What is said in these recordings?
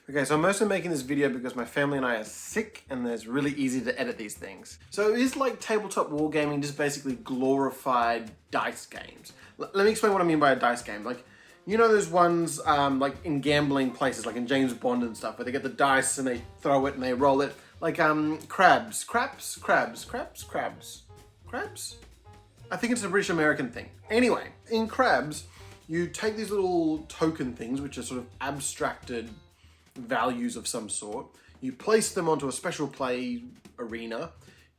Okay, so I'm mostly making this video because my family and I are sick and it's really easy to edit these things. So is like tabletop wargaming just basically glorified dice games? Let me explain what I mean by a dice game. Like, you know those ones like in gambling places, like in James Bond and stuff, where they get the dice and they throw it and they roll it? Like crabs? I think it's a British American thing. Anyway, in crabs, you take these little token things, which are sort of abstracted values of some sort. You place them onto a special play arena.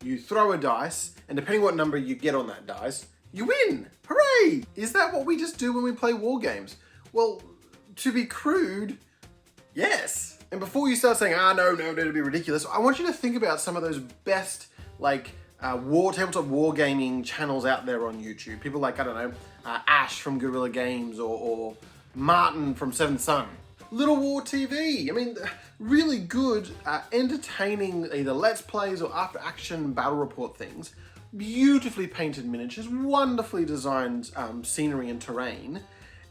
You throw a dice, and depending what number you get on that dice, you win. Hooray! Is that what we just do when we play war games? Well, to be crude, yes. And before you start saying, no, that'd be ridiculous, I want you to think about some of those best, like, tabletop wargaming channels out there on YouTube. People like, I don't know, Ash from Guerrilla Games or Martin from Seventh Son. Little War TV. I mean, really good, entertaining either Let's Plays or after action battle report things. Beautifully painted miniatures, wonderfully designed scenery and terrain.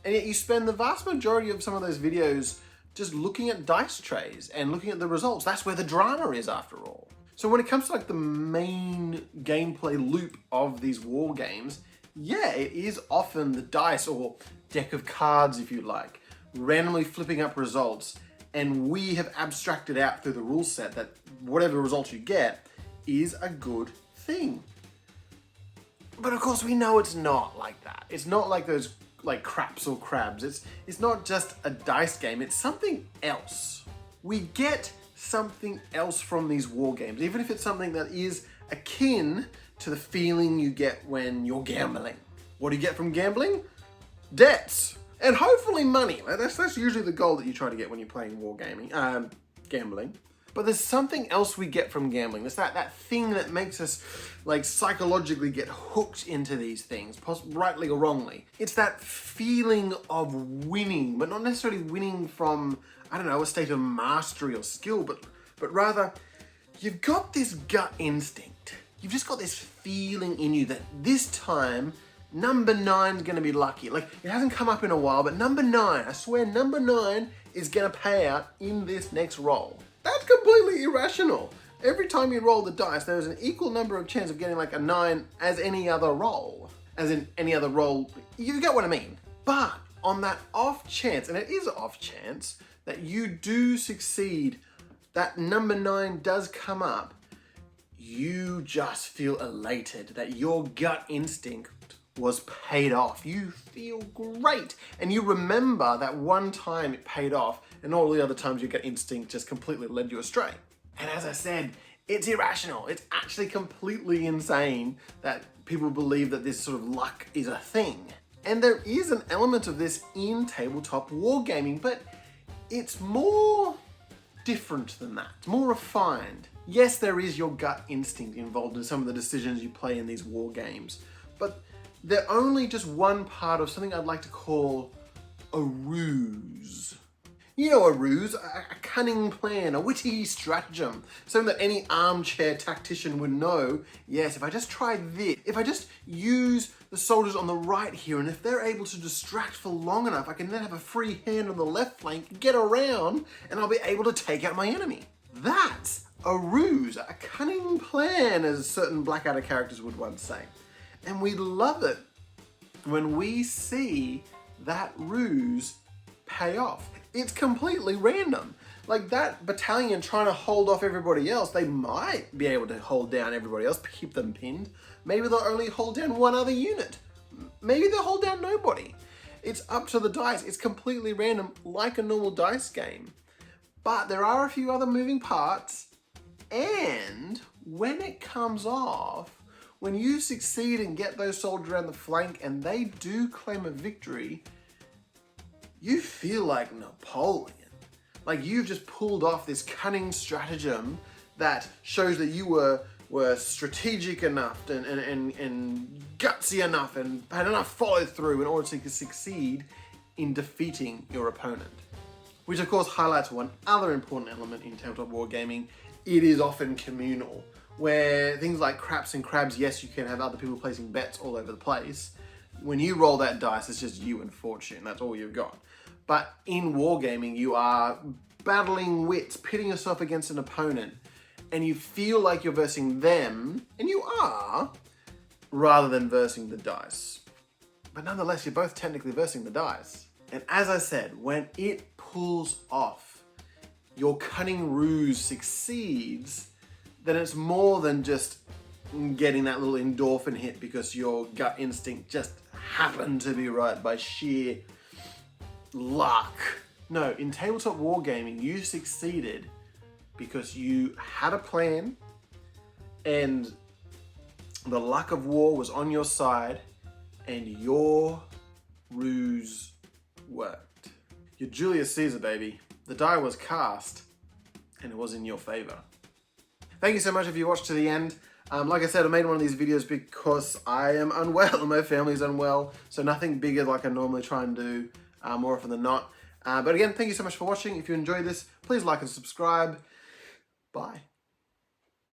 And yet you spend the vast majority of some of those videos just looking at dice trays and looking at the results. That's where the drama is, after all. So when it comes to like the main gameplay loop of these war games, yeah, it is often the dice or deck of cards, if you like, randomly flipping up results, and we have abstracted out through the rule set that whatever results you get is a good thing. But of course we know it's not like that. It's not like those like craps or crabs. It's not just a dice game, it's something else. We get something else from these war games, even if it's something that is akin to the feeling you get when you're gambling. What do you get from gambling? Debts. And hopefully money. That's usually the goal that you try to get when you're playing wargaming, gambling. But there's something else we get from gambling. There's that thing that makes us like psychologically get hooked into these things, rightly or wrongly. It's that feeling of winning, but not necessarily winning from, I don't know, a state of mastery or skill, but rather you've got this gut instinct. You've just got this feeling in you that this time number 9's gonna be lucky. Like, it hasn't come up in a while, but number 9, I swear number 9 is gonna pay out in this next roll. That's completely irrational. Every time you roll the dice, there's an equal number of chance of getting like a 9 as any other roll. As in any other roll, you get what I mean. But on that off chance, and it is off chance, that you do succeed, that number 9 does come up, you just feel elated that your gut instinct was paid off. You feel great. And you remember that one time it paid off and all the other times your gut instinct just completely led you astray. And as I said, it's irrational. It's actually completely insane that people believe that this sort of luck is a thing. And there is an element of this in tabletop wargaming, but it's more different than that. It's more refined. Yes, there is your gut instinct involved in some of the decisions you play in these war games, but they're only just one part of something I'd like to call a ruse. You know, a ruse, a cunning plan, a witty stratagem, something that any armchair tactician would know. Yes, if I just try this, if I just use the soldiers on the right here, and if they're able to distract for long enough, I can then have a free hand on the left flank, get around, and I'll be able to take out my enemy. That's a ruse, a cunning plan, as certain Blackadder characters would once say. And we love it when we see that ruse pay off. It's completely random. Like that battalion trying to hold off everybody else, they might be able to hold down everybody else, keep them pinned. Maybe they'll only hold down one other unit. Maybe they'll hold down nobody. It's up to the dice. It's completely random, like a normal dice game. But there are a few other moving parts, and when it comes off, when you succeed and get those soldiers around the flank and they do claim a victory, you feel like Napoleon. Like you've just pulled off this cunning stratagem that shows that you were strategic enough and gutsy enough and had enough follow through in order to succeed in defeating your opponent. Which of course highlights one other important element in tabletop wargaming. It is often communal, where things like craps and crabs, yes, you can have other people placing bets all over the place. When you roll that dice, it's just you and fortune. That's all you've got. But in wargaming, you are battling wits, pitting yourself against an opponent, and you feel like you're versing them, and you are, rather than versing the dice. But nonetheless, you're both technically versing the dice. And as I said, when it pulls off, your cunning ruse succeeds, then it's more than just getting that little endorphin hit because your gut instinct just happened to be right by sheer luck. No, in tabletop wargaming, you succeeded because you had a plan and the luck of war was on your side and your ruse worked. You're Julius Caesar, baby. The die was cast and it was in your favor. Thank you so much if you watched to the end. Like I said, I made one of these videos because I am unwell and my family's unwell, so nothing bigger like I normally try and do more often than not. But again, thank you so much for watching. If you enjoyed this, please like and subscribe. Bye.